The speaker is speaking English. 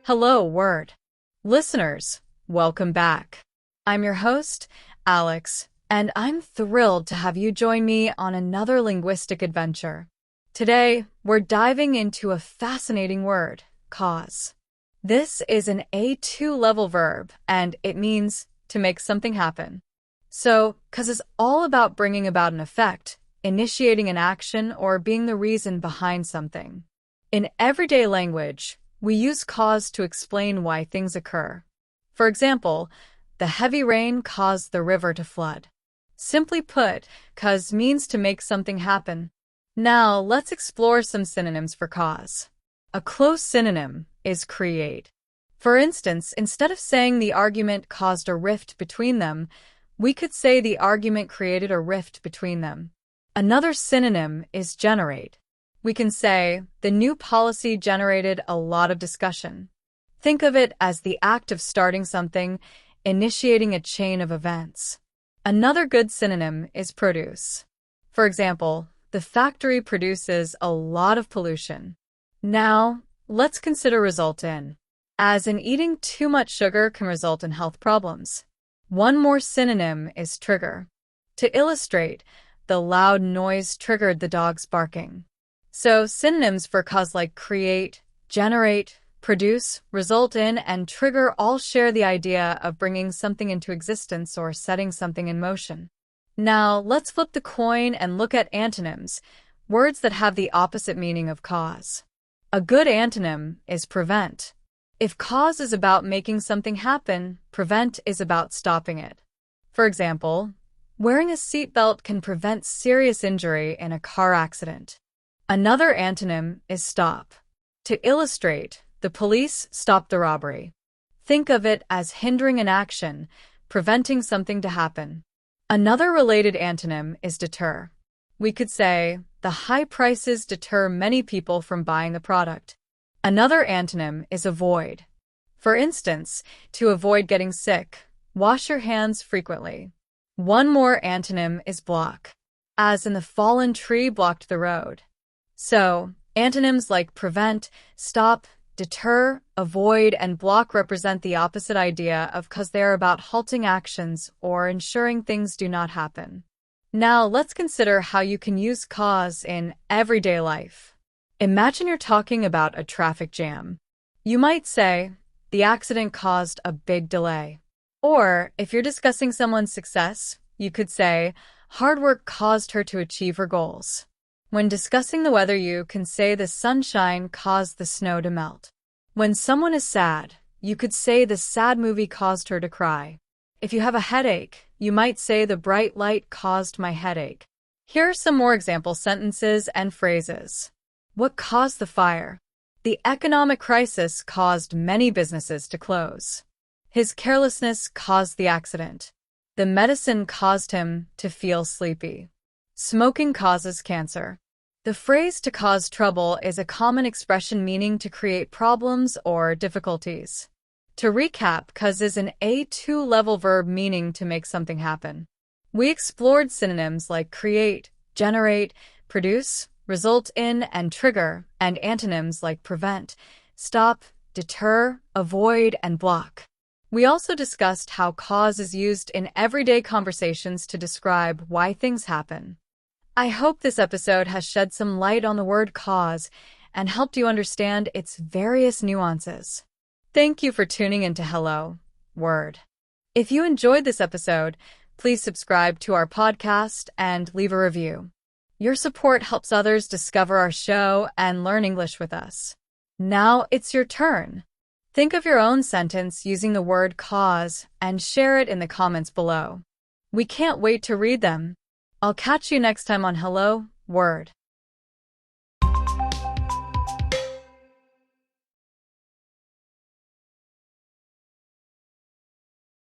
Hello, Word. Listeners, welcome back. I'm your host, Alex, and I'm thrilled to have you join me on another linguistic adventure. Today, we're diving into a fascinating word, cause. This is an A2 level verb, and it means to make something happen. So, cause is all about bringing about an effect, initiating an action, or being the reason behind something. In everyday language, we use cause to explain why things occur. For example, the heavy rain caused the river to flood. Simply put, cause means to make something happen. Now, let's explore some synonyms for cause. A close synonym is create. For instance, instead of saying the argument caused a rift between them, we could say the argument created a rift between them. Another synonym is generate. We can say, the new policy generated a lot of discussion. Think of it as the act of starting something, initiating a chain of events. Another good synonym is produce. For example, the factory produces a lot of pollution. Now, let's consider result in. As in eating too much sugar can result in health problems. One more synonym is trigger. To illustrate, the loud noise triggered the dog's barking. So synonyms for cause like create, generate, produce, result in, and trigger all share the idea of bringing something into existence or setting something in motion. Now, let's flip the coin and look at antonyms, words that have the opposite meaning of cause. A good antonym is prevent. If cause is about making something happen, prevent is about stopping it. For example, wearing a seatbelt can prevent serious injury in a car accident. Another antonym is stop. To illustrate, the police stopped the robbery. Think of it as hindering an action, preventing something to happen. Another related antonym is deter. We could say, the high prices deter many people from buying the product. Another antonym is avoid. For instance, to avoid getting sick, wash your hands frequently. One more antonym is block, as in the fallen tree blocked the road. So, antonyms like prevent, stop, deter, avoid, and block represent the opposite idea of cause. They are about halting actions or ensuring things do not happen. Now, let's consider how you can use cause in everyday life. Imagine you're talking about a traffic jam. You might say, the accident caused a big delay. Or, if you're discussing someone's success, you could say, hard work caused her to achieve her goals. When discussing the weather, you can say the sunshine caused the snow to melt. When someone is sad, you could say the sad movie caused her to cry. If you have a headache, you might say the bright light caused my headache. Here are some more example sentences and phrases. What caused the fire? The economic crisis caused many businesses to close. His carelessness caused the accident. The medicine caused him to feel sleepy. Smoking causes cancer. The phrase to cause trouble is a common expression meaning to create problems or difficulties. To recap, cause is an A2 level verb meaning to make something happen. We explored synonyms like create, generate, produce, result in, and trigger, and antonyms like prevent, stop, deter, avoid, and block. We also discussed how cause is used in everyday conversations to describe why things happen. I hope this episode has shed some light on the word cause and helped you understand its various nuances. Thank you for tuning into Hello, Word. If you enjoyed this episode, please subscribe to our podcast and leave a review. Your support helps others discover our show and learn English with us. Now it's your turn. Think of your own sentence using the word cause and share it in the comments below. We can't wait to read them. I'll catch you next time on Hello, Word.